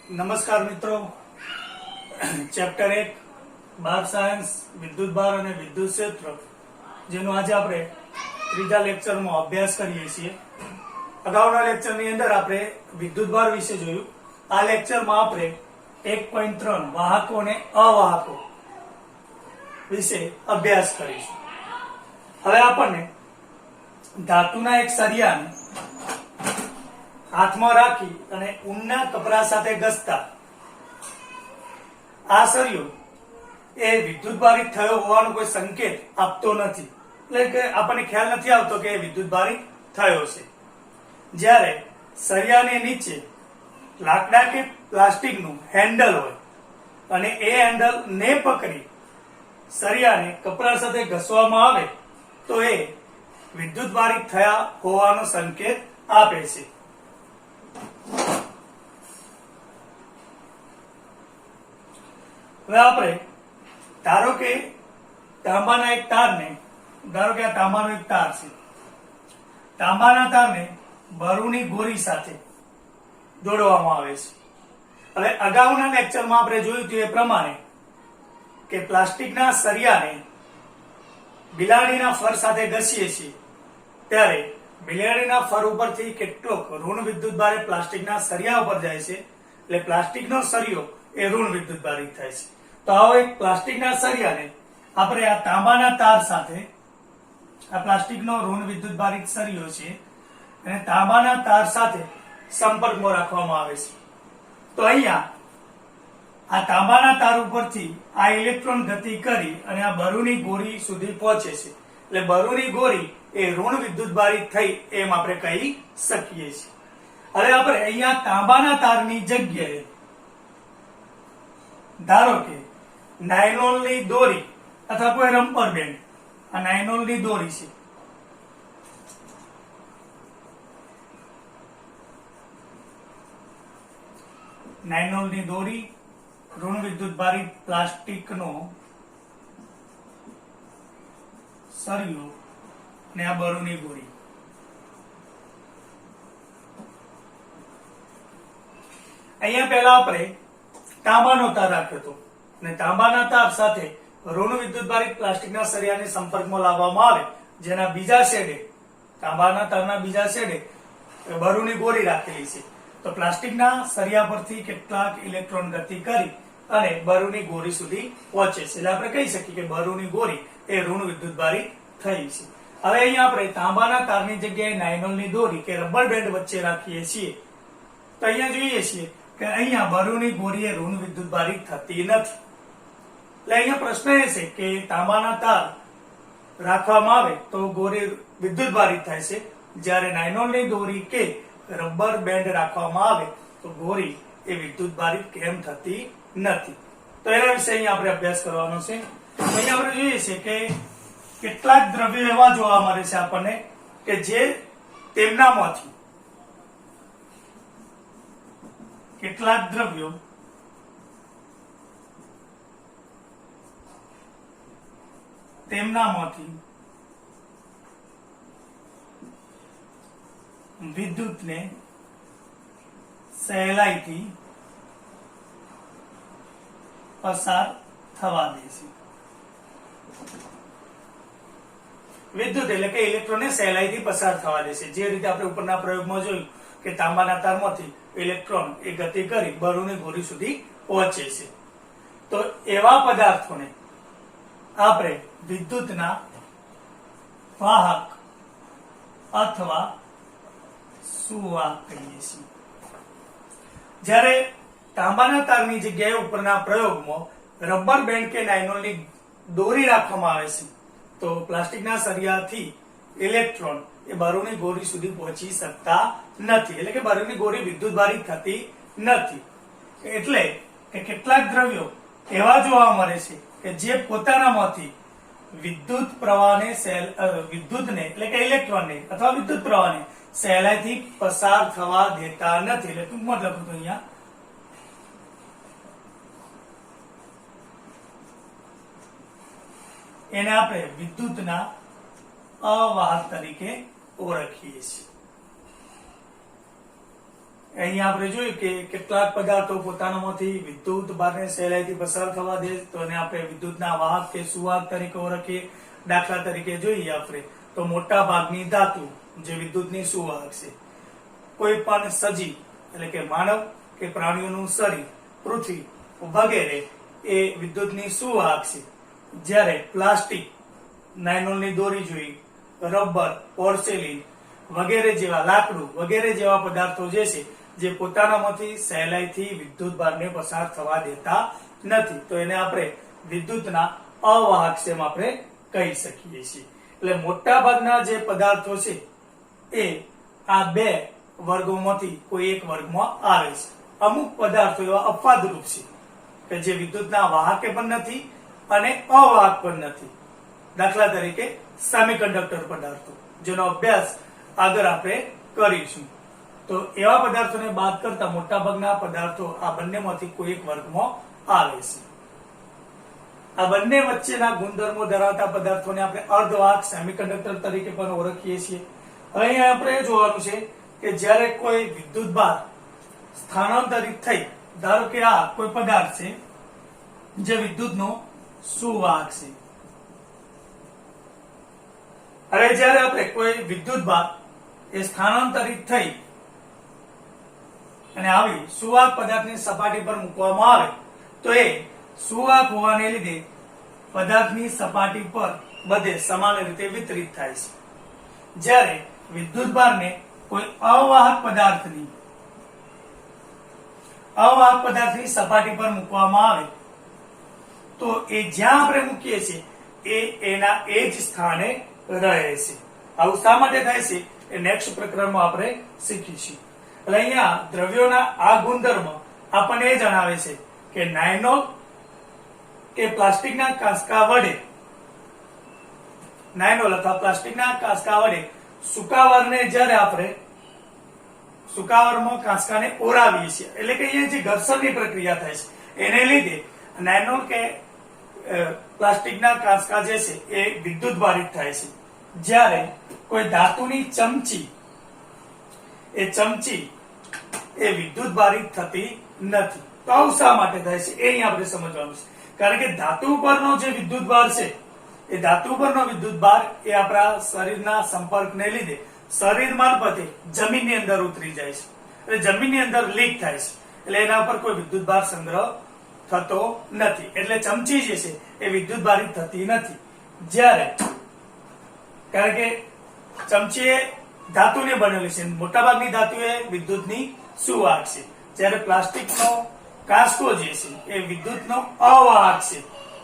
નમસ્કાર મિત્રો, ચેપ્ટર 1 બાર સાયન્સ વિદ્યુત ભાર અને વિદ્યુત ક્ષેત્ર જેનો આજે આપણે ત્રીજા લેક્ચરમાં અભ્યાસ કરીએ છીએ। અગાઉના લેક્ચરની અંદર આપણે વિદ્યુત ભાર વિશે જોયું। આ લેક્ચરમાં આપણે 1.3 વાહકો અને અવાહકો વિશે અભ્યાસ કરીશું। હવે આપણને ધાતુના એક સળિયાને હાથમાં રાખી અને ઊનના કપડા સાથે ઘસતા આ સળિયો એ વિદ્યુતભારિત થયો હોવાનો કોઈ સંકેત આપતો નથી, એટલે કે આપણને ખ્યાલ નથી આવતો કે વિદ્યુતભારિત થયો છે। જ્યારે સળિયાની નીચે લાકડા કે પ્લાસ્ટિકનું હેન્ડલ હોય અને એ હેન્ડલ ને પકડી સળિયાને કપડા સાથે ઘસવામાં આવે તો એ વિદ્યુતભારિત થયા હોવાનો સંકેત આપે છે। હવે આપણે ધારો કે તાંબાના એક તારને ધારો કે આ તાંબાનો એક તાર છે, તાંબાના તારને બરુની ગોળી સાથે જોડવામાં આવે છે। હવે અગાઉના લેક્ચરમાં આપણે જોયું હતું એ પ્રમાણે કે પ્લાસ્ટિકના સળિયાને બિલાડીના ફર સાથે ઘસીએ છીએ ત્યારે બિલાડીના ફર ઉપરથી કેટલોક ઋણ વિદ્યુતભારે પ્લાસ્ટિકના સળિયા ઉપર જાય છે, એટલે પ્લાસ્ટિકનો સળિયો એ ઋણ વિદ્યુતભારિત થાય છે। તો આવો એક પ્લાસ્ટિકના સળિયાને આપણે આ તાંબાના તાર સાથે, આ પ્લાસ્ટિકનો ઋણ વિદ્યુતભારિત સળિયો છે અને તાંબાના તાર સાથે સંપર્કમાં રાખવામાં આવે છે। તો અહીંયા આ તાંબાના તાર ઉપરથી આ ઇલેક્ટ્રોન ગતિ કરી અને આ બરુની ગોળી સુધી પહોંચે છે, એટલે બરુની ગોળી એ ઋણ વિદ્યુતભારિત થઈ એમ આપણે કહી શકીએ છીએ। હવે આપણે અહીંયા તાંબાના તારની જગ્યાએ ધારો કે નાયલોનની દોરી અથવા કોઈ રબર બેન્ડ, આ નાયલોનની દોરી છે, નાયલોનની દોરી, ઋણ વિદ્યુતભારિત પ્લાસ્ટિકનો સળિયો અને આ બરુની ગોળી। અહીંયા પહેલા આપણે તાંબાનો તાર રાખ્યો હતો અને તાંબાના તાર સાથે ઋણ વિદ્યુતભારિત પ્લાસ્ટિકના સળિયાને સંપર્કમાં લાવવામાં આવે, જેના બીજા છેડે, તાંબાના તારના બીજા છેડે બરુની ગોળી રાખેલી છે। તો પ્લાસ્ટિકના સળિયા પરથી કેટલાક ઇલેક્ટ્રોન ગતિ કરી અને બરુની ગોળી સુધી પહોંચે છે, એટલે આપણે કહી શકીએ કે બરુની ગોળી એ ઋણ વિદ્યુતભારિત થઈ છે। હવે અહીંયા આપણે તાંબાના તારની જગ્યાએ નાયલોનની દોરી કે રબર બેન્ડ વચ્ચે રાખીએ છીએ તો અહીંયા જોઈએ છીએ કે અહીંયા બરુની ગોળી એ ઋણ વિદ્યુતભારિત થતી નથી। એટલે અહીંયા પ્રશ્ન એ છે કે તાંબાના તાર રાખવામાં આવે તો ગોળી વિદ્યુતભારિત થાય છે, જ્યારે નાયલોનની દોરી કે રબર બેન્ડ રાખવામાં આવે તો ગોળી એ વિદ્યુતભારિત કેમ થતી નથી, તો એના વિશે અહીંયા આપણે અભ્યાસ કરવાનો છે। અહીંયા આપણે જોઈએ છીએ કે કેટલાક દ્રવ્યો એવા જોવા મળે છે આપણને કે જે તેમનામાંથી કેટલાક દ્રવ્યો તેમનામાંથી વિદ્યુતને સહેલાઈથી પસાર થવા દે છે। વિદ્યુત એટલે કે ઇલેક્ટ્રોનને સહેલાઈથી પસાર થવા દે છે, જે રીતે આપણે ઉપરના પ્રયોગમાં જોયું કે તાંબાના તારમાંથી ઇલેક્ટ્રોન એ ગતિ કરી બરુની ગોળી સુધી પહોંચે છે। તો એવા પદાર્થોને આપણે વિદ્યુતના વાહક અથવા સુવાહક કહીએ છીએ। જ્યારે તાંબાના તારની જગ્યાએ ઉપરના પ્રયોગમાં રબર બેન્ડ કે નાયલોનની દોરી રાખવામાં આવે છે તો પ્લાસ્ટિકના સળિયાથી ઇલેક્ટ્રોન એ બરુની ગોળી સુધી પહોંચી શકતા નથી, એટલે કે બરુની ગોળી વિદ્યુતભારિત થતી નથી। એટલે કે કેટલાક દ્રવ્યો એવા જોવા મળે છે કે જે પોતાનામાંથી વિદ્યુત પ્રવાહને વિદ્યુતને એટલે કે ઇલેક્ટ્રોનને અથવા વિદ્યુત પ્રવાહને સહેલાઈથી પસાર થવા દેતા નથી। એટલે ટૂંકમાં લખું તો અહીંયા એને આપણે વિદ્યુતના અવાહક તરીકે ઓળખીએ છીએ। અહીંયા આપણે જોયું કે કેટલાક પદાર્થો પોતાનામાંથી વિદ્યુત ભારને સહેલાઈથી પસાર થવા દે તો એને આપણે વિદ્યુતના વાહક કે સુવાહક તરીકે ઓળખીએ. દાખલા તરીકે જોઈએ આપણે તો મોટા ભાગની ધાતુ જે વિદ્યુતની સુવાહક છે. કોઈ પણ સજીવ એટલે કે માનવ કે પ્રાણીઓનું શરીર, પૃથ્વી વગેરે એ વિદ્યુતની સુવાહક છે. જ્યારે પ્લાસ્ટિક, નાયલોનની દોરી જોઈ, રબર, પોર્સેલિન વગેરે જેવા, લાકડું વગેરે જેવા પદાર્થો જે છે જે પોતાનામાંથી સહેલાઈથી વિદ્યુત ભારને પસાર થવા દેતા નથી તો એને આપણે વિદ્યુતના અવાહક છે એમ આપણે કહી શકીએ છીએ. એટલે મોટા ભાગના જે પદાર્થો છે એ આ બે વર્ગોમાંથી કોઈ એક વર્ગમાં આવે છે. અમુક પદાર્થો એવા અપવાદરૂપ છે કે જે વિદ્યુતના વાહકે પણ નથી અને અવાહક પણ નથી. દાખલા તરીકે સેમિકન્ડક્ટર પદાર્થો, જેનો અભ્યાસ આગળ આપણે કરીશું. તો એવા પદાર્થોને બાદ કરતા મોટા ભાગના પદાર્થો આ બંનેમાંથી કોઈ એક વર્ગમાં આવે છે. આ બંને વચ્ચેના ગુણધર્મો ધરાવતા પદાર્થોને આપણે અર્ધવાહક સેમિકન્ડક્ટર તરીકે પણ ઓળખીએ છીએ. અહીંયા આપણે જોવાનું છે કે જ્યારે કોઈ વિદ્યુત ભાર સ્થાનાંતરિત થઈ, ધારો કે આ કોઈ પદાર્થ છે જે વિદ્યુતનો સુવાહક છે. હવે જ્યારે આપણે કોઈ વિદ્યુત ભાર એ સ્થાનાંતરિત થઈ અને આવી સુવાહક પદાર્થની સપાટી પર મૂકવામાં આવે તો એ સુવાહક હોવાને લીધે પદાર્થની સપાટી પર બધે સમાન રીતે વિતરિત થાય છે. જ્યારે વિદ્યુત ભારને કોઈ અવાહક પદાર્થની સપાટી પર મૂકવામાં આવે તો એ જ્યાં આપણે મૂકીએ છીએ એ એના એ જ સ્થાને રહે છે. આવું શા માટે થાય છે એ નેક્સ્ટ પ્રકરણમાં આપણે શીખીશું. એટલે અહીંયા દ્રવ્યોના આ ગુણધર્મ આપણને એ જણાવે છે કે નાયલોન કે પ્લાસ્ટિકના કાંસકા વડે, નાયલોન અથવા પ્લાસ્ટિકના કાંસકા વડે સુકાવરને જ્યારે આપણે સુકાવરમાં કાંસકાને ઓરાવીએ છીએ એટલે કે અહીંયા જે ઘર્ષણની પ્રક્રિયા થાય છે એને લીધે નાયલોન કે પ્લાસ્ટિકના કાંસકા જે છે એ વિદ્યુત ભારિત થાય છે. જ્યારે કોઈ ધાતુની ચમચી એ વિદ્યુત ભારિત થતી નથી. તો આવું શા માટે થાય છે એ અહીં આપણે સમજવાનું છે. કારણ કે ધાતુ ઉપરનો જે વિદ્યુત ભાર છે એ ધાતુ ઉપરનો વિદ્યુત ભાર એ આપણા શરીરના સંપર્કને લીધે શરીર મારફતે જમીનની અંદર ઉતરી જાય છે એટલે જમીનની અંદર લીક થાય છે. એટલે એના ઉપર કોઈ વિદ્યુત ભાર સંગ્રહ થતો નથી. એટલે ચમચી જે છે એ વિદ્યુત ભારિત થતી નથી. જ્યારે કારણ કે ચમચી એ ધાતુને બનેલી છે, મોટાભાગની ધાતુ એ વિદ્યુતની સુવાહક છે. જ્યારે પ્લાસ્ટિકનો કાંસકો જે છે એ વિદ્યુતનો અવાહક છે.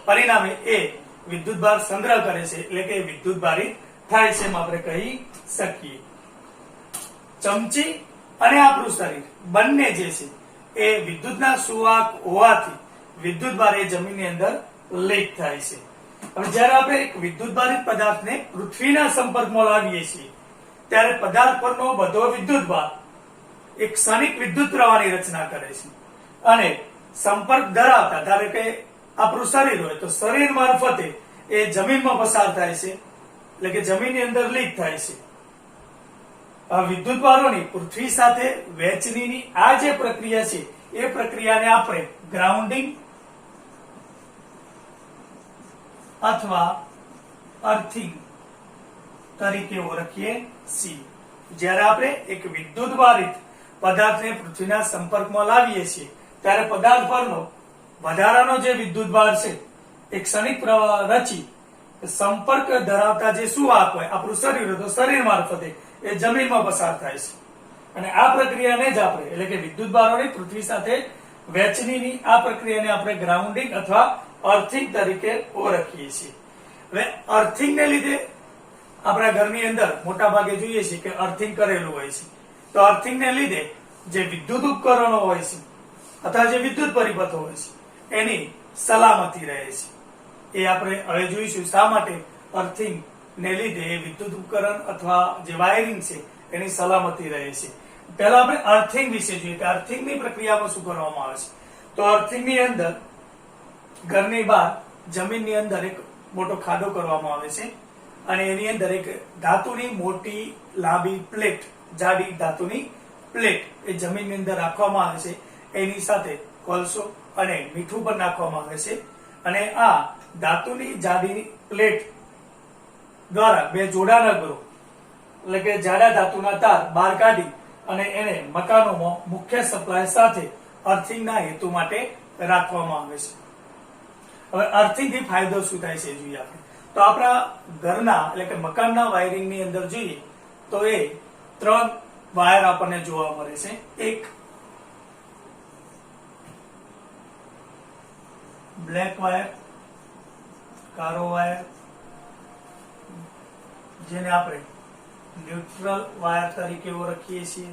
પરિણામે એ વિદ્યુત ભાર સંગ્રહ કરે છે એટલે કે વિદ્યુત ભારિત થાય છે એમ આપણે કહી શકીએ. ચમચી અને આપણું શરીર બંને જે છે એ વિદ્યુતના સુવાહક હોવાથી વિદ્યુત ભાર એ જમીનની અંદર લીક થાય છે. હવે જ્યારે આપણે એક વિદ્યુત ભારિત પદાર્થને પૃથ્વીના સંપર્કમાં લાવીએ છીએ ત્યારે પદાર્થ પરનો બધો વિદ્યુત ભાર એક ક્ષણિક વિદ્યુત પ્રવાહની રચના કરે છે અને સંપર્ક ધરાવતા, ધારો કે આપણું શરીર હોય તો શરીર મારફતે એ જમીનમાં પસાર થાય છે એટલે કે જમીનની અંદર લીક થાય છે. આ વિદ્યુત ભારોની પૃથ્વી સાથે વહેંચણીની આ જે પ્રક્રિયા છે એ પ્રક્રિયાને આપણે ગ્રાઉન્ડિંગ અથવા અર્થિંગ તરીકે ઓળખીએ છીએ. જ્યારે આપણે એક વિદ્યુત ભારિત પદાર્થને પૃથ્વીના સંપર્કમાં લાવીએ છીએ ત્યારે પદાર્થ પરનો વધારાનો જે વિદ્યુત ભાર છે એ ક્ષણિક પ્રવાહ રચી સંપર્ક ધરાવતા જે સુવાહક હોય, આપણું શરીર હોય તો શરીર મારફતે એ જમીનમાં પસાર થાય છે. અને આ પ્રક્રિયાને જ આપણે એટલે કે વિદ્યુત ભારોની પૃથ્વી સાથે વહેંચણીની આ પ્રક્રિયાને આપણે ગ્રાઉન્ડિંગ અથવા અર્થિંગ તરીકે ઓળખીએ છીએ. હવે અર્થિંગને લીધે આપણા ઘરની અંદર મોટા ભાગે જોઈએ છીએ કે અર્થિંગ કરેલું હોય છે. તો અર્થિંગને લીધે જે વિદ્યુત ઉપકરણો હોય છે અથવા જે વિદ્યુત પરિપથો હોય છે એની સલામતી રહે છે. એ આપણે હવે જોઈશું શા માટે અર્થિંગ ને લીધે વિદ્યુત ઉપકરણ અથવા જે વાયરિંગ છે એની સલામતી રહે છે. પહેલા આપણે અર્થિંગ વિશે જોઈએ કે અર્થિંગની પ્રક્રિયામાં શું કરવામાં આવે છે. તો અર્થિંગની અંદર ઘરની બહાર જમીનની અંદર એક મોટો ખાડો કરવામાં આવે છે અને એની અંદર એક ધાતુની મોટી લાંબી પ્લેટ, જાડી ધાતુની પ્લેટ એ જમીનની અંદર રાખવામાં આવે છે, એની સાથે કોલસો અને મીઠું પણ નાખવામાં આવે છે અને આ ધાતુની જાડી પ્લેટ દ્વારા બે જોડાણ કરો એટલે કે જાડા ધાતુના તાર બહાર કાઢી અને એને મકાનોમાં મુખ્ય સપ્લાય સાથે અર્થિંગના હેતુ માટે રાખવામાં આવે છે. હવે અર્થિંગથી ફાયદો શું થાય છે જોઈએ આપણે. તો આપણા ઘરના એટલે કે મકાનના વાયરિંગની અંદર જોઈએ તો એ 3 વાયર આપણને જોવા મળે છે. એક બ્લેક વાયર, કાળો વાયર, જેને આપણે ન્યુટ્રલ વાયર તરીકે ઓળખીએ છીએ.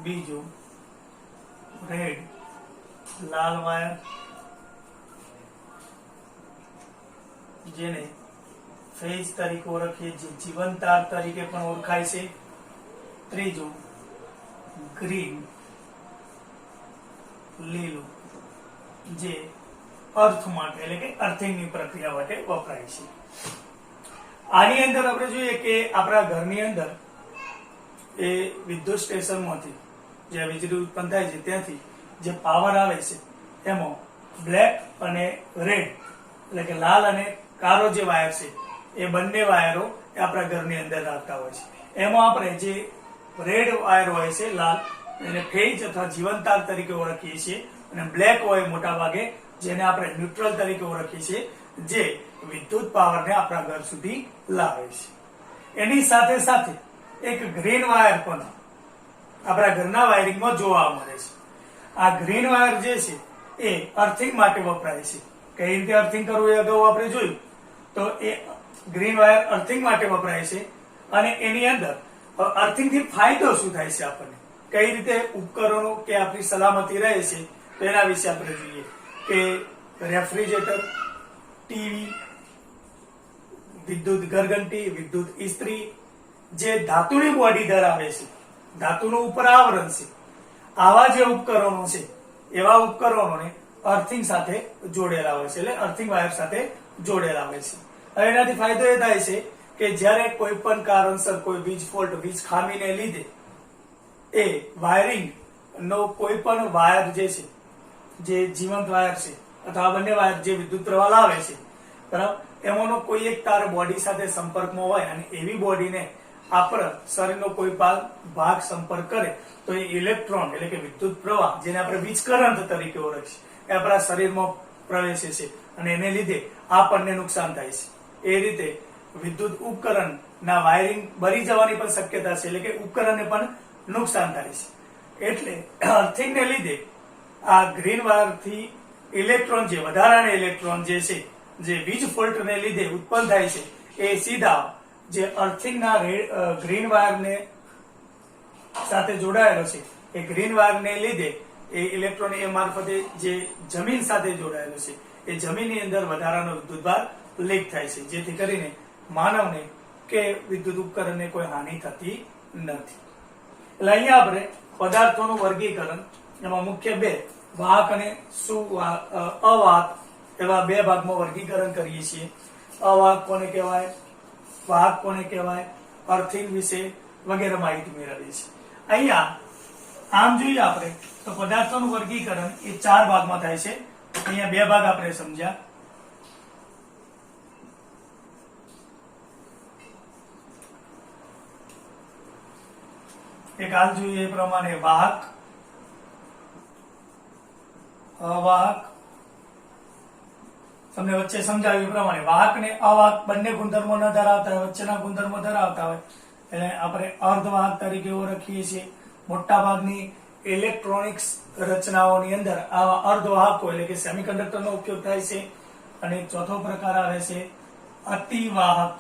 બીજું રેડ લાલ વાયર, જેને ફેઝ તરીકે ઓળખીએ, જે જીવન તાર તરીકે પણ ઓળખાય છે. ત્રીજું ગ્રીન લીલું, જે અર્થ માટે એટલે કે અર્થિંગની પ્રક્રિયા માટે વપરાય છે. આની અંદર આપણે જોઈએ કે આપણા ઘરની અંદર એ વિદ્યુત સ્ટેશનમાંથી જે વીજળી ઉત્પન્ન થાય છે ત્યાંથી જે પાવર આવે છે એમાં બ્લેક અને રેડ એટલે કે લાલ અને કાળો જે વાયર છે એ બંને વાયરો આપણા ઘરની અંદર રાખતા હોય છે. એમાં આપણે જે રેડ વાયર હોય છે લાલ, એને ફેઝ અથવા જીવન તાર તરીકે ઓળખીએ છીએ અને બ્લેક હોય મોટા ભાગે જેને આપણે ન્યુટ્રલ તરીકે ઓળખીએ છીએ, જે વિદ્યુત પાવરને આપણા ઘર સુધી લાવે છે. એની સાથે સાથે એક ગ્રીન વાયર પણ આપણા ઘરના વાયરિંગમાં જોવા મળે છે. આ ગ્રીન વાયર જે છે એ અર્થિંગ માટે વપરાય છે. કઈ રીતે અર્થિંગ કરવું એ અગાઉ આપણે જોયું. તો એ ગ્રીન વાયર અર્થિંગ માટે વપરાય છે અને એની અંદર અર્થિંગથી ફાયદો શું થાય છે આપણને, કઈ રીતે ઉપકરણો કે આપણી સલામતી રહે છે, તો એના વિશે આપણે જોઈએ કે રેફ્રિજરેટર, ટીવી, વિદ્યુત ઘરઘંટી, વિદ્યુત ઇસ્ત્રી જે ધાતુની બોડી ધરાવે છે, ધાતુનું ઉપર આવરણ છે, આવા જે ઉપકરણો છે એવા ઉપકરણોને અર્થિંગ સાથે જોડેલા હોય છે, એટલે અર્થિંગ વાયર સાથે જોડેલા હોય છે. હવે એનાથી ફાયદો એ થાય છે કે જ્યારે કોઈ પણ કારણસર કોઈ વીજ ફોલ્ટ, વીજ ખામીને લીધે એ વાયરિંગ નો કોઈ પણ વાયર જે છે, જે જીવંત વાયર છે અથવા બંને વાયર જે વિદ્યુત પ્રવાહ લાવે છે બરાબર, એમાંનો કોઈ એક તાર બોડી સાથે સંપર્કમાં હોય અને એવી બોડીને આપણા શરીરનો કોઈ ભાગ સંપર્ક કરે તો એ ઇલેક્ટ્રોન એટલે કે વિદ્યુત પ્રવાહ, જેને આપણે વીજ કરંટ તરીકે ઓળખીએ, એ આપણા શરીરમાં પ્રવેશે છે અને એને લીધે આપણને નુકસાન થાય છે. એ રીતે વિદ્યુત ઉપકરણના વાયરિંગ બળી જવાની પણ શક્યતા છે, એટલે કે ઉપકરણને પણ નુકસાન થાય છે. એટલે અર્થિંગને લીધે આ ગ્રીન વાયરથી ઇલેક્ટ્રોન, જે વધારાના ઇલેક્ટ્રોન જે છે, જે વીજ ફોલ્ટને લીધે ઉત્પન્ન થાય છે, એ સીધા જે અર્થિંગના ગ્રીન વાયરને સાથે જોડાયેલો છે, એ ગ્રીન વાયરને લીધે એ ઇલેક્ટ્રોન એ મારફતે જે જમીન સાથે જોડાયેલો છે, એ જમીનની અંદર વધારાનો વિદ્યુતભાર લીક થાય છે, જેથી કરીને માનવને કે વિદ્યુત ઉપકરણને કોઈ હાનિ થતી નથી. એટલે અહીંયા આપણે પદાર્થોનું વર્ગીકરણ એમાં મુખ્ય બે, વાહક અને અવાહક એવા બે ભાગમાં વર્ગીકરણ કરીએ છીએ. અવાહક કોને કહેવાય, વાહક કોને કહેવાય, અર્થિંગ વિશે વગેરે માહિતી મેળવીએ છીએ. અહીંયા આમ જોઈએ આપણે તો પદાર્થોનું વર્ગીકરણ એ 4 ભાગમાં થાય છે. અહીંયા 2 ભાગ આપણે સમજ્યા. એક હાલ જોઈએ એ પ્રમાણે વાહક, અવાહક. તમને વચ્ચે સમજાવ્યું એ પ્રમાણે વાહક ને અવાહક બંને ગુણધર્મો ન ધરાવતા હોય, વચ્ચેના ગુણધર્મો ધરાવતા હોય એટલે આપણે અર્ધવાહક તરીકે ઓળખીએ છીએ. મોટા ભાગની ઇલેક્ટ્રોનિક્સ રચનાઓની અંદર આવા અર્ધવાહકો એટલે કે સેમિકન્ડક્ટરનો ઉપયોગ થાય છે. અને ચોથો પ્રકાર આવે છે અતિવાહક.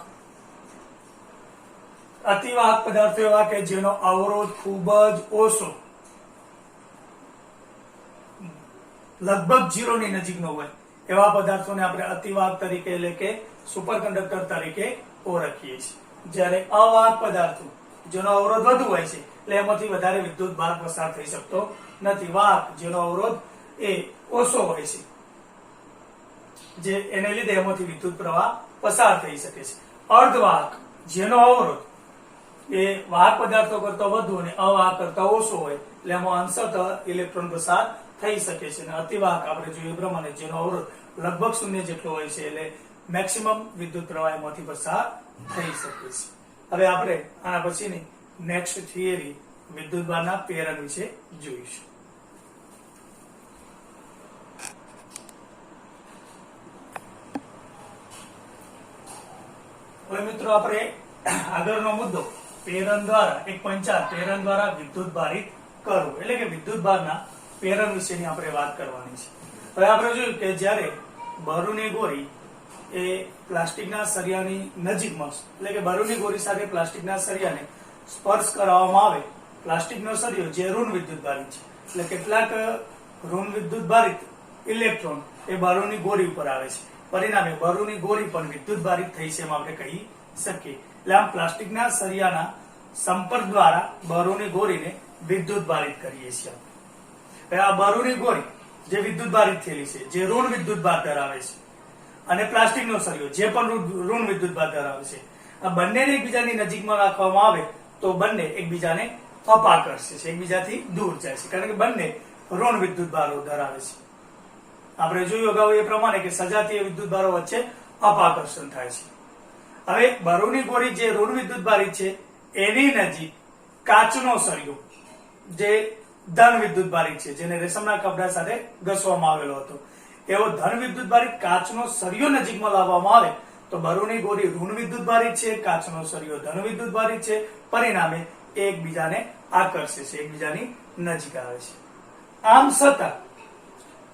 અતિવાહક પદાર્થો એવા કે જેનો અવરોધ ખૂબ જ ઓછો, લગભગ 0 ની નજીકનો હોય, એવા પદાર્થોને આપણે અતિવાહક તરીકે એટલે કે સુપરકન્ડક્ટર તરીકે ઓળખીએ છીએ. જ્યારે અવાહક પદાર્થો જેનો અવરોધ વધુ હોય છે એટલે એમાંથી વધારે વિદ્યુત ભાર પસાર થઈ શકતો નથી. વાહક જેનો અવરોધ એ ઓછો હોય છે, જે એને લીધે એમાંથી વિદ્યુત પ્રવાહ પસાર થઈ શકે છે. અર્ધવાહક જેનો અવરોધ એ વાહક પદાર્થો કરતા વધુ અને અવાહક કરતા ઓછો હોય એટલે એમાં અંશતઃ ઇલેક્ટ્રોન પસાર થઈ શકે છે. અને અતિવાહક આપણે જોઈએ પ્રમાણે જેનો અવરોધ લગભગ 0 જેટલો હોય છે એટલે મેક્સિમમ વિદ્યુત પ્રવાહ એમાંથી પસાર થઈ શકે છે. હવે આપણે આના પછીની નેક્સ્ટ થિયરી વિદ્યુતભારના પ્રેરણ વિશે જોઈશું. હવે મિત્રો આપણે આગળનો મુદ્દો પ્રેરણ દ્વારા 1.4 પ્રેરણ દ્વારા વિદ્યુત ભારિત કરવું એટલે કે વિદ્યુતભારના પ્રેરણ વિશેની આપણે વાત કરવાની છે. હવે આપણે જોયું કે જ્યારે બરુની ગોળી એ પ્લાસ્ટિકના સળિયાની નજીકમાં એટલે કે બરુની ગોળી સાથે પ્લાસ્ટિકના સળિયાને સ્પર્શ કરાવવામાં આવે, પ્લાસ્ટિકનો સળિયો જે ઋણ વિદ્યુતભારિત છે એટલે કેટલાક ઋણ વિદ્યુતભારિત ઇલેક્ટ્રોન એ બરુની ગોળી ઉપર આવે છે, પરિણામે બરુની ગોળી પણ વિદ્યુતભારિત થઈ છે એમ આપણે કહી શકીએ. એટલે આમ પ્લાસ્ટિકના સળિયાના સંપર્ક દ્વારા બરુની ગોળીને વિદ્યુતભારિત કરીએ છીએ. આ બરુની ગોળી જે વિદ્યુતભારિત થયેલી છે, જે ઋણ વિદ્યુતભાર ધરાવે છે, અને પ્લાસ્ટિકનો સળિયો જે પણ ઋણ વિદ્યુતભાર ધરાવે છે, આ બંનેને એકબીજાની નજીકમાં રાખવામાં આવે તો બંને એકબીજાને અપાકર્ષે છે, એકબીજાથી દૂર જાય છે, કારણ કે બંને ઋણ વિદ્યુતભારો ધરાવે છે. આપણે જોયું અગાઉ એ પ્રમાણે કે સજાતીય વિદ્યુતભારો વચ્ચે અપાકર્ષણ થાય છે. હવે બરુની ગોળી જે ઋણ વિદ્યુતભારિત છે એની નજીક કાચનો સળિયો જે ધન વિદ્યુતભારિત છે, જેને રેશમના કપડા સાથે ઘસવામાં આવેલો હતો, એવો ધન વિદ્યુતભારિત કાચનો સળિયો નજીકમાં લાવવામાં આવે તો બરુની ગોળી ઋણ વિદ્યુતભારિત છે, કાચનો સળિયો ધન વિદ્યુતભારિત છે, પરિણામે એકબીજાને આકર્ષે છે, એકબીજાની નજીક આવે છે. આમ છતાં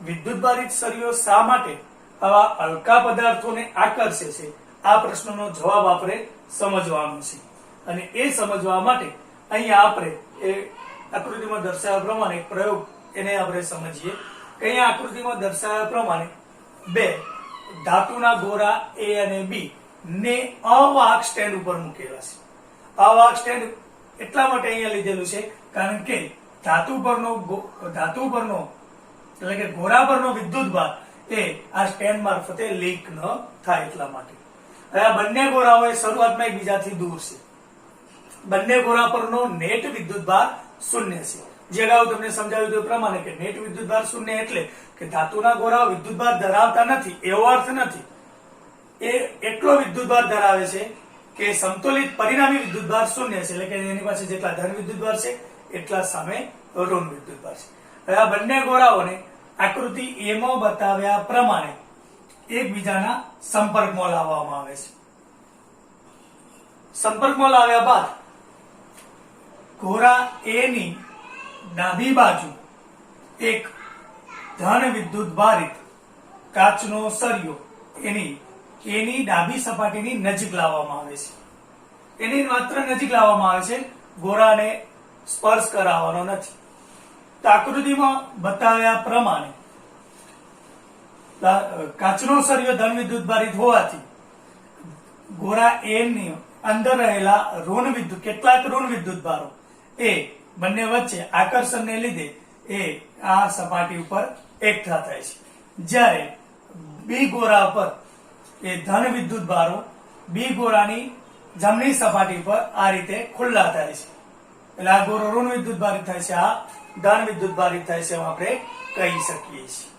વિદ્યુતભારિત સળિયો શા માટે આવા હલકા પદાર્થોને આકર્ષે છે, આ પ્રશ્નનો જવાબ આપણે સમજવાનો છે. અને એ સમજવા માટે અહીંયા આપણે એ આકૃતિમાં દર્શાવ્યા પ્રમાણે એક પ્રયોગ એને આપણે સમજીએ કે અહીંયા આકૃતિમાં દર્શાવ્યા પ્રમાણે બે ધાતુના ગોળા A અને B ને અવાહક સ્ટેન્ડ ઉપર મૂકેલા છે. અવાહક સ્ટેન્ડ એટલા માટે અહીંયા લીધેલું છે કારણ કે ધાતુ પરનો એટલે કે ગોળા પરનો વિદ્યુતભાર એ આ સ્ટેન્ડ મારફતે લીક ન થાય એટલા માટે. હવે આ બંને ગોળાઓ શરૂઆતમાં એકબીજાથી દૂર છે. બંને ગોળા પરનો નેટ વિદ્યુતભાર 0 છે. જે અગાઉ તમને સમજાવ્યું તે પ્રમાણે કે નેટ વિદ્યુતભાર 0 એટલે કે ધાતુના ગોળાઓ વિદ્યુતભાર ધરાવતા નથી એવો અર્થ નથી. એ એટલો વિદ્યુતભાર ધરાવે છે કે સમતોલિત પરિણામી વિદ્યુતભાર 0 છે, એટલે કે એની પાસે જેટલા ધન વિદ્યુતભાર છે એટલા સામે ઋણ વિદ્યુતભાર છે. હવે આ બંને ગોળાઓને આકૃતિ A માં બતાવ્યા પ્રમાણે એકબીજાના સંપર્કમાં લાવવામાં આવે છે. સંપર્કમાં લાવ્યા બાદ ગોળા A ની ડાબી બાજુ એક ધન વિદ્યુતભારિત કાચનો સળિયો એની ડાબી સપાટીની નજીક લાવવામાં આવે છે. એની માત્ર નજીક લાવવામાં આવે છે, ગોળાને સ્પર્શ કરાવવાનો નથી. તો આકૃતિમાં બતાવ્યા પ્રમાણે કાચનો સળિયો ધન વિદ્યુતભારિત હોવાથી ગોળા A ની અંદર રહેલા કેટલાક ઋણ વિદ્યુતભારો એ બંને વચ્ચે આકર્ષણને લીધે એ આ સપાટી ઉપર એકઠા થાય છે. જ્યારે બી ગોળા પર એ ધન વિદ્યુતભારો બી ગોળાની જમણી સપાટી પર આ રીતે ખુલ્લા થાય છે. એટલે આ ગોળો ઋણ વિદ્યુતભારિત થાય છે, આ ધન વિદ્યુતભારિત થાય છે એમ આપણે કહી શકીએ છીએ.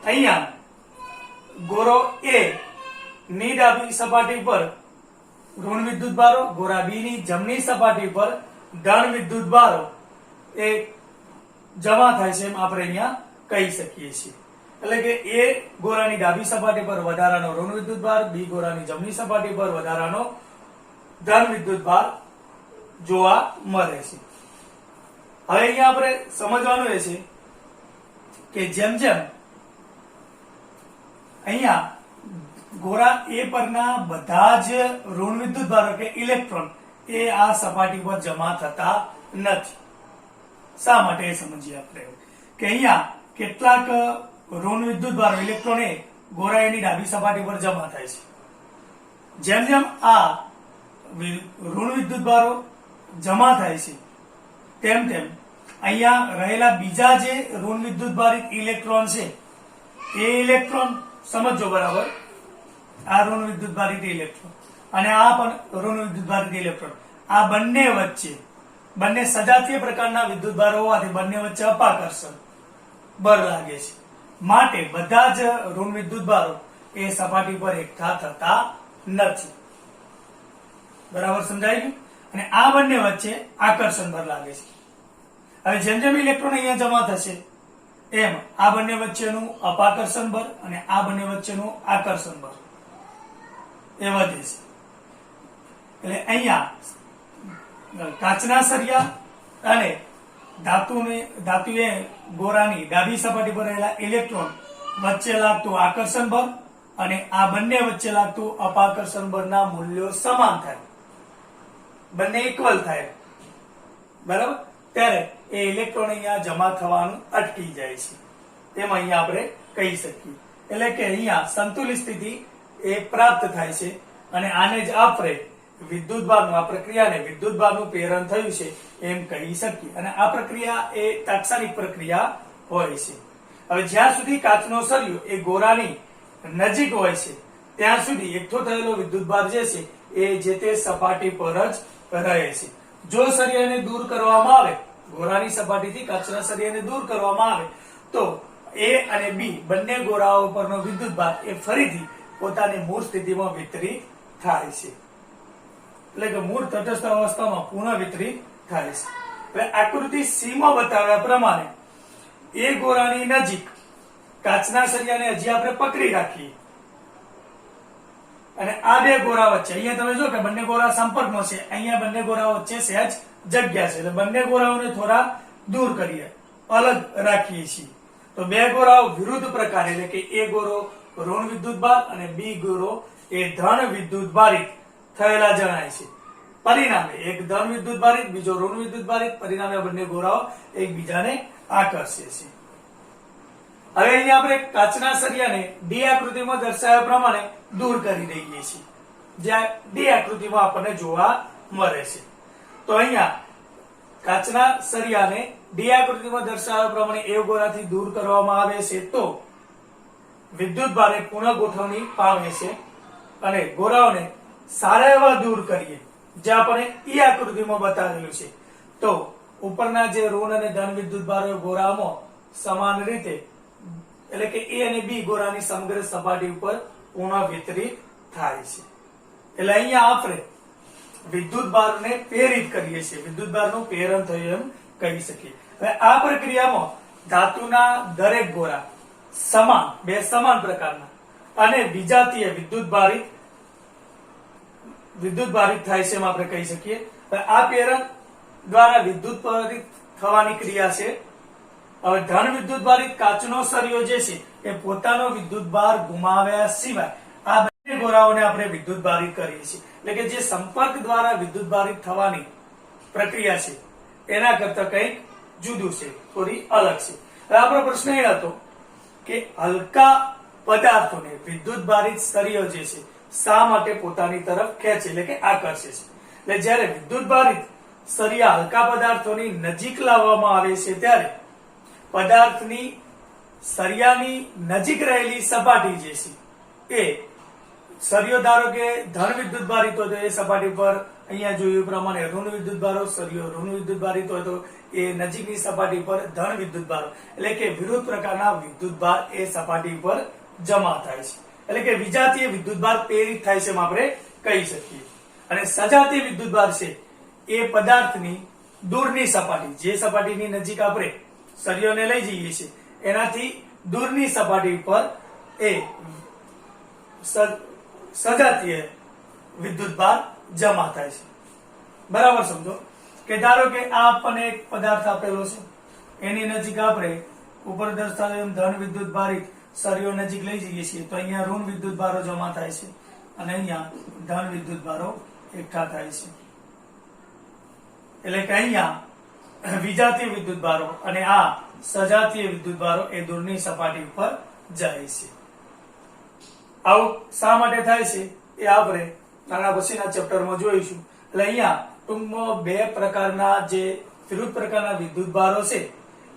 અહીંયા ગોળો A ની ડાબી સપાટી પર ઋણ વિદ્યુતભારો, ગોળા B ની જમણી સપાટી પર ધન વિદ્યુતભારો એ જમા થાય છે એમ આપણે અહીંયા કહી શકીએ છીએ. એટલે કે A ગોળાની ડાબી સપાટી પર વધારાનો ઋણ વિદ્યુતભાર, B ગોળાની જમણી સપાટી પર વધારાનો ધન વિદ્યુતભાર જોવા મળે છે. હવે અહીંયા આપણે સમજવાનું એ છે કે જેમ જેમ અહીંયા ગોળા A પરના બધા જ ઋણ વિદ્યુતભારો કે ઇલેક્ટ્રોન એ આ સપાટી પર જમા થતા નથી. શા માટે એ સમજીએ આપણે કે અહીંયા કેટલાક ઋણ વિદ્યુતભારો ઇલેક્ટ્રોન એ ગોળા A ની ડાબી સપાટી પર જમા થાય છે. જેમ જેમ આ ઋણ વિદ્યુતભારો જમા થાય છે તેમ તેમ અહીંયા રહેલા બીજા જે ઋણ વિદ્યુતભારિત ઇલેક્ટ્રોન છે એ ઇલેક્ટ્રોન સમજો બરાબર, આ ઋણ વિદ્યુતભારિત ઇલેક્ટ્રોન અને આ પણ ઋણ વિદ્યુતભારિત ઇલેક્ટ્રોન આ બંને સજાતીય પ્રકારના વિદ્યુતભાર હોવાથી બંને વચ્ચે અપાકર્ષણ બળ લાગે છે, માટે બધા જ ઋણ વિદ્યુતભારો એ સપાટી પર એકઠા થતા નથી. બરાબર સમજાય ગયું? અને આ બંને વચ્ચે આકર્ષણ બળ લાગે છે. હવે જેમ જેમ ઇલેક્ટ્રોન અહીંયા જમા થશે એમ આ બંને વચ્ચેનું અપાકર્ષણ બળ અને આ બંને વચ્ચેનું આકર્ષણ બળ એ વધે છે. એટલે અહીંયા કાચના સળિયા અને ધાતુએ ગોળાની ડાબી સપાટી પર રહેલા ઇલેક્ટ્રોન વચ્ચે લાગતું આકર્ષણ બળ અને આ બંને વચ્ચે લાગતું અપાકર્ષણ બળના મૂલ્યો સમાન થાય, બંને ઇક્વલ થાય, બરાબર? ત્યારે એ ઇલેક્ટ્રોન અહીંયા જમા થવાનું અટકી જાય છે, એમ અહીંયા આપણે કહી શકીએ. એટલે કે અહીંયા સંતુલિત સ્થિતિ એ પ્રાપ્ત થાય છે અને આને જ આપણે વિદ્યુતભારનું, આ પ્રક્રિયાને વિદ્યુતભારનું પ્રેરણ થયું છે એમ કહી શકીએ. અને આ પ્રક્રિયા એ તાત્કાલિક પ્રક્રિયા હોય છે. હવે જ્યાં સુધી કાચનો સળિયો એ ગોળાની નજીક હોય છે ત્યાં સુધી એકઠો થયેલો વિદ્યુતભાર જે છે એ જે તે સપાટી પર જ રહે છે. જો સળિયાને દૂર કરવામાં આવે, ગોળાની સપાટીથી કાચના સળિયાને દૂર કરવામાં આવે તો એ અને બી બંને ગોળાઓ પરનો વિદ્યુતભાર એ ફરીથી પોતાની મૂળ સ્થિતિમાં વિતરિત થાય છે, એટલે કે મૂળ તટસ્થ અવસ્થામાં પુનઃ વિતરિત થાય છે. એટલે આકૃતિ સી માં બતાવ્યા પ્રમાણે એ ગોળાની નજીક કાચના સળિયાને હજી આપણે પકડી રાખીએ અને આ બે ગોળા વચ્ચે અહીંયા તમે જો કે બંને ગોળા સંપર્કમાં છે, અહીંયા બંને ગોળા વચ્ચે સહેજ જગ્યા છે, એટલે બંને ગોળાઓને થોડા દૂર કરીએ, અલગ રાખીએ છીએ. તો બે ગોળાઓ વિરુદ્ધ પ્રકાર, એટલે કે એ ગોળો ઋણ વિદ્યુતભાર અને બી ગોળો એ ધન વિદ્યુતભારિત થયેલા જણાય છે. પરિણામે એક ધન વિદ્યુતભારિત, બીજો ઋણ વિદ્યુતભારિત, પરિણામે બંને ગોળાઓ એકબીજાને આકર્ષે છે. હવે અહીંયા આપણે કાચના સળિયાને ડી આકૃતિમાં દર્શાવ્યા પ્રમાણે દૂર કરી દઈએ છીએ, જ્યાં ડી આકૃતિમાં આપણને જોવા મળે છે. તો અહીંયા કાચના સળિયાને ડી આકૃતિમાં દર્શાવ્યા પ્રમાણે એ ગોળાથી દૂર કરવામાં આવે છે તો વિદ્યુતભાર એ પુનઃ ગોઠવણી પામે છે અને ગોળાઓને સારા એવા દૂર કરીએ, જે આપણે ઈ આકૃતિમાં બતાવેલું છે, તો ઉપરના જે ઋણ અને ધન વિદ્યુતભારો ગોળામાં સમાન રીતે, એટલે કે એ અને બી ગોળાની સમગ્ર સપાટી ઉપર પુનઃ વિતરિત થાય છે. એટલે અહીંયા આપણે વિદ્યુતભારને પ્રેરિત કરીએ છીએ, વિદ્યુતભારનું પ્રેરણ થયું એમ કહી શકીએ. હવે આ પ્રક્રિયામાં ધાતુના દરેક ગોળા બે સમાન પ્રકારના અને વિજાતીય વિદ્યુતભારિત થાય છે એમ આપણે કહી શકીએ. હવે આ પ્રેરણ દ્વારા વિદ્યુતભારિત થવાની ક્રિયા છે. હવે ધન વિદ્યુતભારિત કાચનો સળિયો જે છે એ પોતાનો વિદ્યુતભાર ગુમાવ્યા સિવાય આ બંને ગોળાઓને આપણે વિદ્યુતભારિત કરીએ છીએ. એટલે કે જે સંપર્ક દ્વારા વિદ્યુતભારિત થવાની પ્રક્રિયા છે એના કરતા કંઈક જુદું છે, થોડી અલગ છે. હવે આપણો પ્રશ્ન એ હતો કે હલકા પદાર્થોને વિદ્યુતભારિત સળિયો જે છે શા માટે પોતાની તરફ ખેંચે, એટલે કે આકર્ષે છે. એટલે જ્યારે વિદ્યુતભારિત સળિયા હલકા પદાર્થોની નજીક લાવવામાં આવે છે ત્યારે પદાર્થની સળિયાની નજીક રહેલી સપાટી જે છે એ સળિયો ધારો કે ધન વિદ્યુતભારિત હોય તો એ સપાટી પર અહીંયા જોયું પ્રમાણે ઋણ વિદ્યુતભારો, સળિયો ઋણ વિદ્યુતભારિત હોય તો એ નજીકની સપાટી પર ધન વિદ્યુતભારો, એટલે કે વિરુદ્ધ પ્રકારના વિદ્યુતભાર એ સપાટી પર જમા થાય છે. એટલે કે વિજાતીય વિદ્યુતભાર પ્રેરિત થાય છે એમ આપણે કહી શકીએ. અને સજાતીય વિદ્યુતભાર છે એ પદાર્થની દૂરની સપાટી, જે સપાટીની નજીક આપણે સળિયોને લઈ જઈએ છીએ એનાથી દૂરની સપાટી પર એ સજાતીય વિદ્યુતભાર જમા થાય છે. બરાબર સમજો કે ધારો કે આ આપણને એક પદાર્થ આપેલો છે, એની નજીક આપણે ઉપર દર્શાવેલ ધન વિદ્યુતભારિત સળિયો નજીક લઈ જઈએ છીએ તો અહીંયા ઋણ વિદ્યુતભારો જમા થાય છે અને અહીંયા ધન વિદ્યુતભારો એકઠા થાય છે. એટલે કે અહીંયા વિજાતીય વિદ્યુતભારો અને આ સજાતીય વિદ્યુતભારો એ દૂરની સપાટી ઉપર જાય છે. આવું શા માટે થાય છે એ આપણે આના પછીના ચેપ્ટરમાં જોઈશું. એટલે અહીંયા ટૂંકમાં બે પ્રકારના જે વિરુદ્ધ પ્રકારના વિદ્યુતભારો છે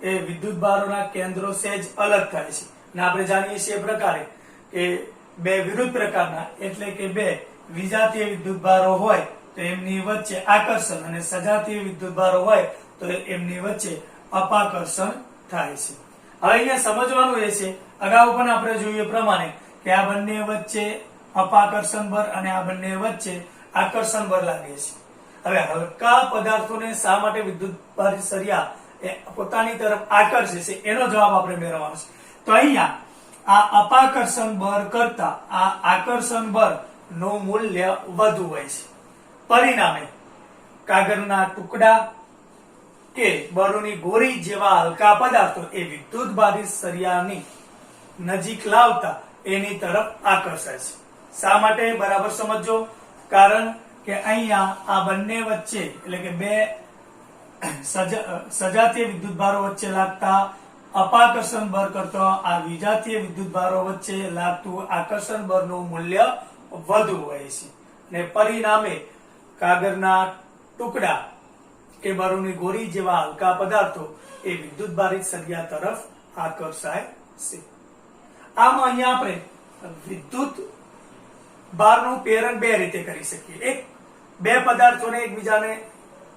એ વિદ્યુતભારોના કેન્દ્રો સહેજ અલગ થાય છે અને આપણે જાણીએ છીએ એ પ્રકારે કે બે વિરુદ્ધ પ્રકારના, એટલે કે બે વિજાતીય વિદ્યુતભારો હોય તો એમની વચ્ચે આકર્ષણ, અને સજાતીય વિદ્યુતભારો હોય તો એમની વચ્ચે અપાકર્ષણ થાય છે. હવે અહીંયા સમજવાનું એ છે, અગાઉ પણ આપણે જોયું પ્રમાણે કે આ બંને વચ્ચે અપાકર્ષણ બળ અને આ બંને વચ્ચે આકર્ષણ બળ લાગે છે. હવે હલકા પદાર્થોને શા માટે વિદ્યુતભારી સળિયા એ પોતાની તરફ આકર્ષે છે એનો જવાબ આપણે મેળવવાનો છે. તો અહીંયા આ અપાકર્ષણ બળ કરતા આ આકર્ષણ બળ નું મૂલ્ય વધુ હોય છે. પરિણામે કાગળના ટુકડા કે બળૂની ગોળી જેવા હલકા પદાર્થો એ વિદ્યુતભારી સળિયાની નજીક લાવતા એની તરફ આકર્ષાય છે. શા માટે? બરાબર સમજો. કારણ કે અહીંયા આ બંને વચ્ચે એટલે કે બે સજાતીય વિદ્યુતભારો વચ્ચે લાગતા અપાકર્ષણ બળ કરતા આ વિજાતીય વિદ્યુતભારો વચ્ચે લાગતું આકર્ષણ બળનું મૂલ્ય વધુ હોય છે, અને પરિણામે કાગળના ટુકડા કે બળૂની ગોળી જેવા હલકા પદાર્થો એ વિદ્યુતભારિત સળિયા તરફ આકર્ષાય છે. આમ અહીંયા આપણે વિદ્યુત ભારનું પ્રેરણ બે રીતે કરી શકીએ. એક, બે પદાર્થોને એકબીજાને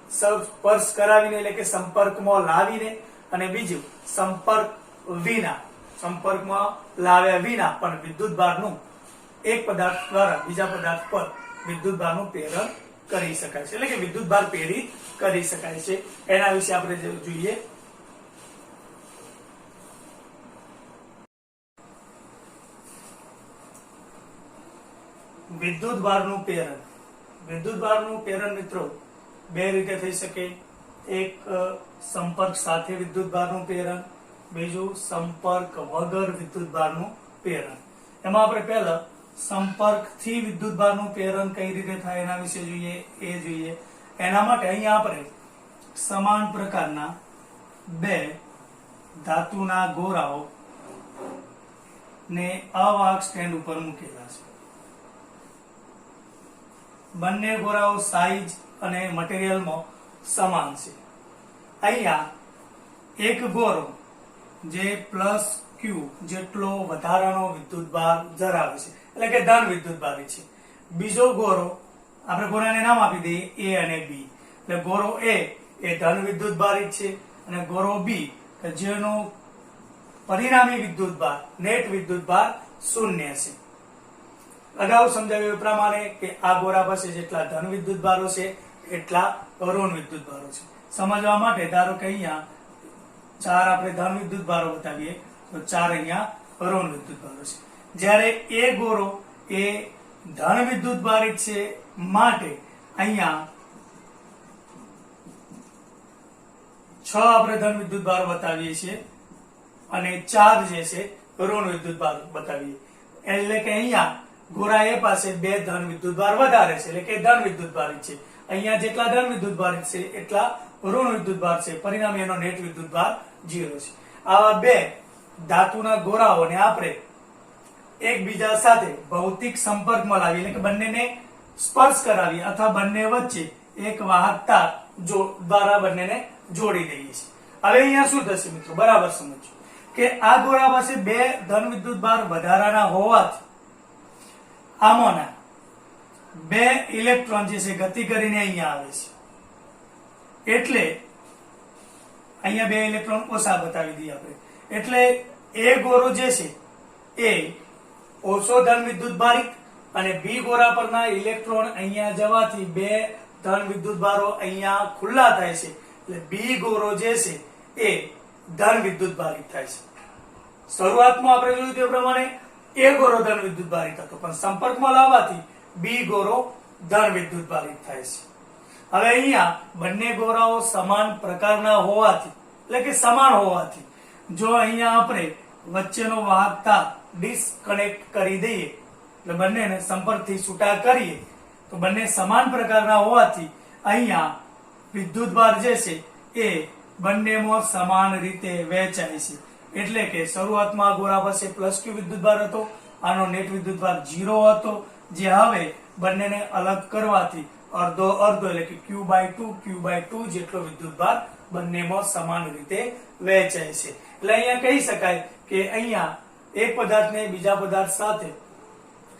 સ્પર્શ કરાવીને એટલે કે સંપર્કમાં લાવીને, અને બીજું સંપર્ક વિના, સંપર્કમાં લાવ્યા વિના પણ વિદ્યુતભારનું એક પદાર્થ દ્વારા બીજા પદાર્થ પર વિદ્યુતભારનું પ્રેરણ કરી શકાય છે, એટલે કે વિદ્યુતભાર પ્રેરિત કરી શકાય છે. એના વિશે આપણે જોઈએ. વિદ્યુતભારનું પ્રેરણ. વિદ્યુતભારનું પ્રેરણ મિત્રો બે રીતે થઈ શકે. એક, સંપર્ક સાથે વિદ્યુતભારનું પ્રેરણ, બીજું સંપર્ક વગર વિદ્યુતભારનું પ્રેરણ. એમાં આપણે પહેલા સંપર્કથી વિદ્યુતભારનું પ્રેરણ કઈ રીતે થાય એના વિશે જોઈએ. એના માટે અહીંયા આપણે સમાન પ્રકારના બે ધાતુના ગોળાઓ ને અવાહક સ્ટેન્ડ ઉપર મૂકેલા છે. બંને ગોળાઓ સાઈઝ અને મટીરીયલમાં સમાન છે. અહીંયા એક ગોળો જે પ્લસ ક્યુ જેટલો વધારાનો વિદ્યુતભાર ધરાવે છે, એટલે કે ધન વિદ્યુતભારી છે. બીજો ગોળો, આપણે ગોળાને નામ આપી દઈએ A અને B. એટલે ગોળો A એ ધન વિદ્યુતભારી છે, અને ગોળો B કે જેનો પરિણામી વિદ્યુતભાર નેટ વિદ્યુતભાર શૂન્ય છે. અગાઉ સમજાવ્યું એ પ્રમાણે કે આ ગોળા પાસે જેટલા ધન વિદ્યુતભારો છે એટલા ઋણ વિદ્યુતભારો છે. સમજવા માટે ધારો કે અહીંયા 4 આપણે ધન વિદ્યુતભારો બતાવીએ તો 4 અહીંયા ઋણ વિદ્યુતભારો છે. જ્યારે એ ગોળો એ ધન વિદ્યુતભારિત છે માટે અહીંયા 6 આપણે ધન વિદ્યુતભારો બતાવીએ છીએ અને 4 જે છે ઋણ વિદ્યુતભાર બતાવીએ. એટલે કે અહીંયા ગોળા એ પાસે 2 ધન વિદ્યુતભાર વધારે છે, એટલે કે ધન વિદ્યુતભારિત છે. અહીંયા જેટલા ધન વિદ્યુતભારિત છે એટલા ઋણ વિદ્યુતભાર છે, પરિણામે એનો નેટ વિદ્યુતભાર 0 છે. આવા બે ધાતુના ગોળાઓને આપણે એકબીજા સાથે ભૌતિક સંપર્કમાં લાવી એટલે કે બંનેને સ્પર્શ કરાવી અથવા બંને વચ્ચે એક વાહકતા દ્વારા બંનેને જોડી દઈએ છીએ. હવે અહીંયા શું થશે મિત્રો? બરાબર સમજો કે આ ગોળા પાસે 2 ધન વિદ્યુતભાર વધારાના હોવાથી આમાંના 2 ઇલેક્ટ્રોન જે છે ગતિ કરીને અહીંયા આવે છે, એટલે અહીંયા 2 ઇલેક્ટ્રોન ઓછા બતાવી દઈએ આપણે. એટલે એ ગોળો જે છે એ ઓછો ધન વિદ્યુતભારિત, અને બી ગોળા પરના ઇલેક્ટ્રોન અહીંયા જવાથી 2 ધન વિદ્યુતભારો અહીંયા ખુલ્લા થાય છે, એટલે બી ગોળો જે છે એ ધન વિદ્યુતભારિત થાય છે. શરૂઆતમાં આપણે જોયું તે પ્રમાણે એ ગોળો ધન વિદ્યુતભારિત હતો, પણ સંપર્કમાં લાવવાથી બી ગોળો ધન વિદ્યુતભારિત થાય છે. હવે અહીંયા બંને ગોળાઓ સમાન પ્રકારના હોવાથી એટલે કે સમાન હોવાથી જો અહીંયા આપણે વચ્ચેનો વાહકતા ડિસ્કનેક્ટ કરી દઈએ એટલે બંનેને સંપર્કથી છૂટા કરીએ તો બંને સમાન પ્રકારના હોવાથી અહીંયા વિદ્યુતભાર જે છે એ બંનેમાં સમાન રીતે વહેંચાય છે. એટલે કે શરૂઆતમાં ગોળા પાસે પ્લસ ક્યુ વિદ્યુતભાર હતો, આનો નેટ વિદ્યુતભાર 0 હતો, જે હવે બંનેને અલગ કરવાથી અડધો અડધો એટલે કે Q/2 જેટલો વિદ્યુતભાર બંનેમાં સમાન રીતે વહેંચાય છે. એટલે અહીંયા કહી શકાય કે અહીંયા એક પદાર્થને બીજા પદાર્થ સાથે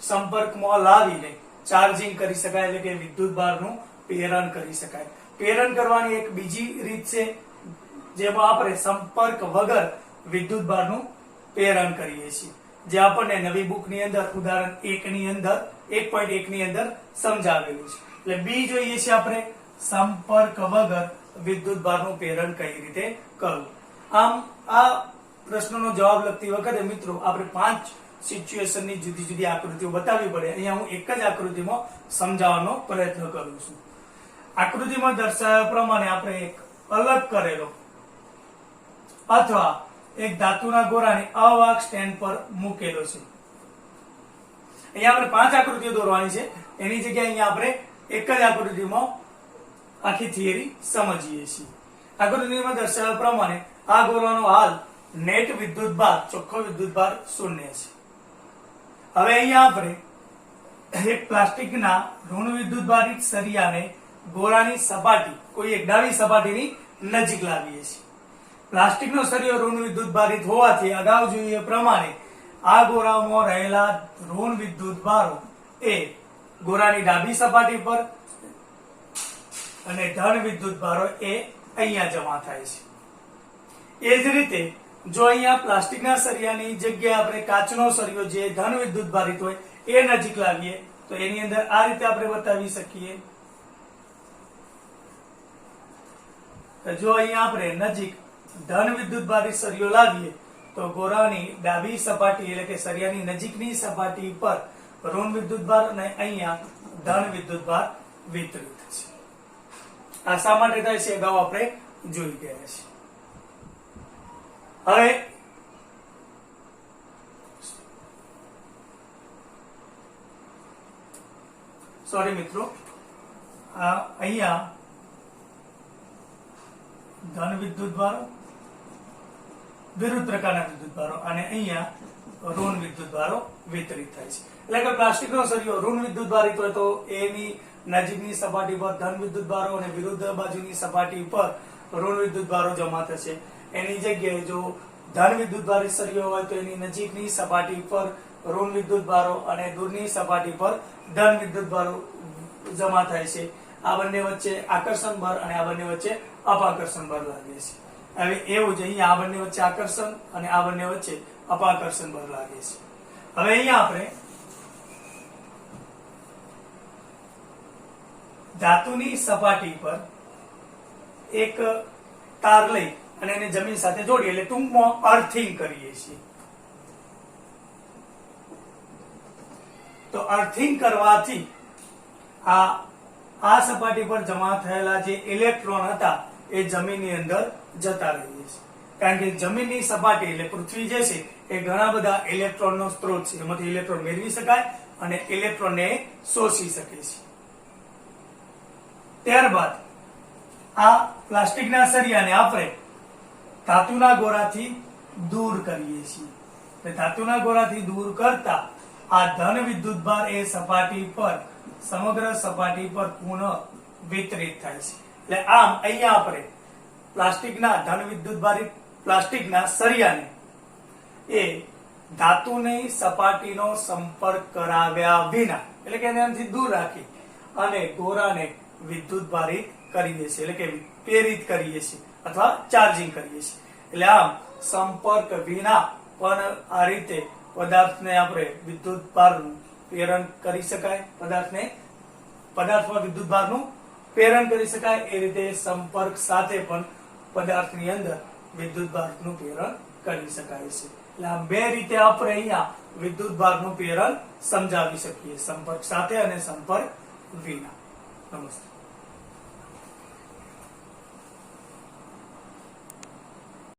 સંપર્કમાં લાવીને ચાર્જિંગ કરી શકાય, એટલે કે વિદ્યુત ભારનું પ્રેરણ કરી શકાય. પ્રેરણ કરવાની એક બીજી રીત છે જેમાં આપણે સંપર્ક વગર વિદ્યુત ભારનું પ્રેરણ કરીએ છીએ, જે આપણને નવી બુકની અંદર ઉદાહરણ 1 ની અંદર 1.1 ની અંદર સમજાવેલું છે. એટલે બી જોઈએ છે આપણે સંપર્ક વગર વિદ્યુત ભારનું પ્રેરણ કઈ રીતે કરવું. આમ આ પ્રશ્નનો જવાબ લખતી વખતે મિત્રો આપણે 5 સિચ્યુએશનની જુદી જુદી આકૃતિઓ બતાવવી પડે. અહીંયા હું એક જ આકૃતિમાં સમજાવવાનો પ્રયત્ન કરું છું. આકૃતિમાં દર્શાવ્યા પ્રમાણે આપણે એક અલગ કરેલો અથવા એક ધાતુના ગોળાને અવાહક સ્ટેન્ડ પર મૂકેલો છે. અહીંયા આપણે 5 આકૃતિઓ દોરવાની છે, એની જગ્યાએ અહીંયા આપણે એક જ આકૃતિમાં આખી થિયરી સમજીએ છીએ. આકૃતિમાં દર્શાવ્યા પ્રમાણે આ ગોળાનો હાલ નેટ વિદ્યુતભાર, ચોખ્ખો વિદ્યુતભાર 0 છે. હવે અહીંયા આપણે એક પ્લાસ્ટિકના ઋણ વિદ્યુતભારિત સળિયાને ગોળાની સપાટી, કોઈ એક ડાબી સપાટીની નજીક લાવીએ છીએ. પ્લાસ્ટિકનો સળિયો ઋણ વિદ્યુતભારિત હોવાથી અગાઉ જોઈએ પ્રમાણે આ ગોળામાં રહેલા ઋણ વિદ્યુતભારો એ ગોળાની ડાબી સપાટી પર અને ધન વિદ્યુતભારો એ અહીંયા જમા થાય છે. એ જ રીતે જો અહીંયા પ્લાસ્ટિકના સળિયાની જગ્યાએ આપણે કાચનો સળિયો જે ધન વિદ્યુતભારિત હોય એ નજીક લાવીએ તો એની અંદર આ રીતે આપણે બતાવી શકીએ. જો અહીંયા આપણે નજીક ધન વિદ્યુતભારિત સળિયો લાવીએ તો ગોળાની ડાબી સપાટી એટલે કે સળિયાની નજીકની સપાટી પર ઋણ વિદ્યુતભાર અને અહીંયા ધન વિદ્યુતભાર વિતરિત થશે. આ શા માટે થાય છે અગાઉ આપણે જોઈ ગયા છે. હવે સોરી મિત્રો, અહીંયા ધન વિદ્યુતભારો, વિરુદ્ધ પ્રકારના વિદ્યુતભારો અને અહીંયા ઋણ વિદ્યુતભારો વિતરિત થાય છે. એટલે કે પ્લાસ્ટિકનો સળિયો ઋણ વિદ્યુતભારિત હોય તો એની નજીકની સપાટી પર ધન વિદ્યુતભારો અને વિરુદ્ધ બાજુની સપાટી પર ઋણ વિદ્યુતભારો જમા થશે. એની જગ્યાએ જો ધન વિદ્યુતભારિત સળિયો હોય તો એની નજીકની સપાટી પર ઋણ વિદ્યુતભારો અને દૂરની સપાટી પર ધન વિદ્યુતભારો જમા થાય છે. આ બંને વચ્ચે આકર્ષણ બળ અને આ બંને વચ્ચે અપાકર્ષણ બળ લાગે છે. હવે એવું જ અહીંયા આ બંને વચ્ચે આકર્ષણ અને આ બંને વચ્ચે અપાકર્ષણ બળ લાગે છે. હવે અહીંયા આપણે ધાતુની સપાટી પર એક તાર લઈ અને એને જમીન સાથે જોડીએ એટલે ટૂંકમાં અર્થિંગ કરીએ છીએ. તો અર્થિંગ કરવાથી આ સપાટી પર જમા થયેલા જે ઇલેક્ટ્રોન હતા એ જમીનની અંદર જતા રહીએ છે. કારણ કે જમીનની સપાટી એટલે પૃથ્વી જે છે એ ઘણા બધા ઇલેક્ટ્રોનનો સ્ત્રોત છે. એમાંથી ઇલેક્ટ્રોન મેળવી શકાય અને ઇલેક્ટ્રોનને શોષી શકે છે. ત્યારબાદ આ પ્લાસ્ટિકના સળિયાને આપણે ધાતુના ગોળાથી દૂર કરીએ છીએ. ધાતુના ગોળાથી દૂર કરતા આ ધન વિદ્યુતભાર એ સપાટી પર, સમગ્ર સપાટી પર પુનઃ વિતરિત થાય છે. એટલે આમ અહીંયા આપણે પ્લાસ્ટિકના ધન વિદ્યુતભારિત પ્લાસ્ટિકના સળિયાને એ ધાતુની સપાટીનો સંપર્ક કરાવ્યા વિના, એટલે કે એનાથી દૂર રાખી અને ગોળાને વિદ્યુતભારિત કરીએ છીએ, એટલે કે પ્રેરિત કરીએ છીએ અથવા ચાર્જિંગ કરીએ છીએ. એટલે આમ સંપર્ક વિના પણ આ રીતે પદાર્થને આપણે વિદ્યુતભારનું પ્રેરણ કરી શકાય, પદાર્થમાં વિદ્યુતભારનું પ્રેરણ કરી શકાય. એ રીતે સંપર્ક સાથે પણ પદાર્થની અંદર વિદ્યુતભારનું પ્રેરણ કરી શકાય છે. એટલે આ બે રીતે આપણે અહીંયા વિદ્યુતભારનું પ્રેરણ સમજાવી શકીએ, સંપર્ક સાથે અને સંપર્ક વિના. નમસ્તે.